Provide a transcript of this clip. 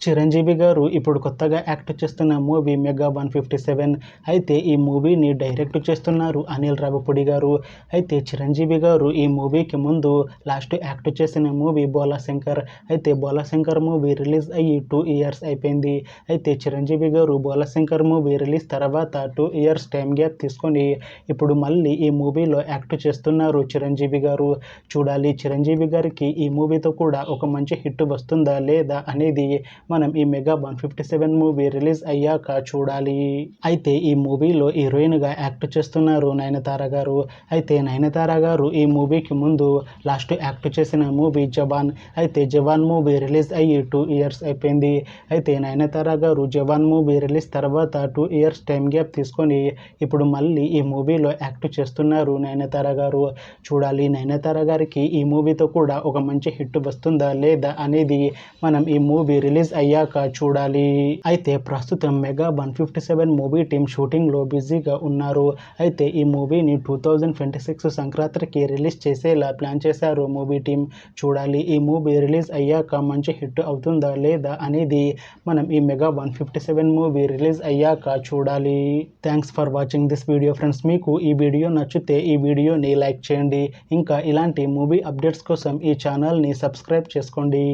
చిరంజీవి గారు ఇప్పుడు కొత్తగా యాక్ట్ చేస్తున్న మూవీ మెగా 157. అయితే ఈ మూవీని డైరెక్ట్ చేస్తున్నారు అనిల్ రావిపూడి గారు. అయితే చిరంజీవి గారు ఈ మూవీకి ముందు లాస్ట్ యాక్ట్ చేసిన మూవీ బోలాశంకర్. అయితే బోలాశంకర్ మూవీ రిలీజ్ అయ్యి 2 ఇయర్స్ అయిపోయింది. అయితే చిరంజీవి గారు బోలాశంకర్ మూవీ రిలీజ్ తర్వాత 2 ఇయర్స్ టైం గ్యాప్ తీసుకొని ఇప్పుడు మళ్ళీ ఈ మూవీలో యాక్ట్ చేస్తున్నారు చిరంజీవి గారు. చూడాలి చిరంజీవి గారికి ఈ మూవీతో కూడా ఒక మంచి హిట్ వస్తుందా లేదా అనేది మనం ఈ మెగా 157 మూవీ రిలీజ్ అయ్యాక చూడాలి. అయితే ఈ మూవీలో హీరోయిన్గా యాక్ట్ చేస్తున్నారు నయనతార గారు. అయితే నయనతార గారు ఈ మూవీకి ముందు లాస్ట్ యాక్ట్ చేసిన మూవీ జవాన్. అయితే జవాన్ మూవీ రిలీజ్ అయ్యి 2 ఇయర్స్ అయిపోయింది. అయితే నయనతార గారు జవాన్ మూవీ రిలీజ్ తర్వాత 2 ఇయర్స్ టైం గ్యాప్ తీసుకొని ఇప్పుడు మళ్ళీ ఈ మూవీలో యాక్ట్ చేస్తున్నారు నయనతార గారు. చూడాలి నయనతార గారికి ఈ మూవీతో కూడా ఒక మంచి హిట్ వస్తుందా లేదా అనేది మనం ఈ మూవీ రిలీజ్ అయ్యాక చూడాలి. అయితే ప్రస్తుతం మెగా 157 మూవీ టీం షూటింగ్లో బిజీగా ఉన్నారు. అయితే ఈ మూవీని 2026 సంక్రాంతికి రిలీజ్ చేసేలా ప్లాన్ చేశారు మూవీ టీం. చూడాలి ఈ మూవీ రిలీజ్ అయ్యాక మంచి హిట్ అవుతుందా లేదా అనేది మనం ఈ మెగా 157 మూవీ రిలీజ్ అయ్యాక చూడాలి. Thanks for watching this video friends. మీకు ఈ వీడియో నచ్చితే ఈ వీడియోని లైక్ చేయండి. ఇంకా ఇలాంటి మూవీ అప్డేట్స్ కోసం ఈ ఛానల్ని సబ్స్క్రైబ్ చేసుకోండి.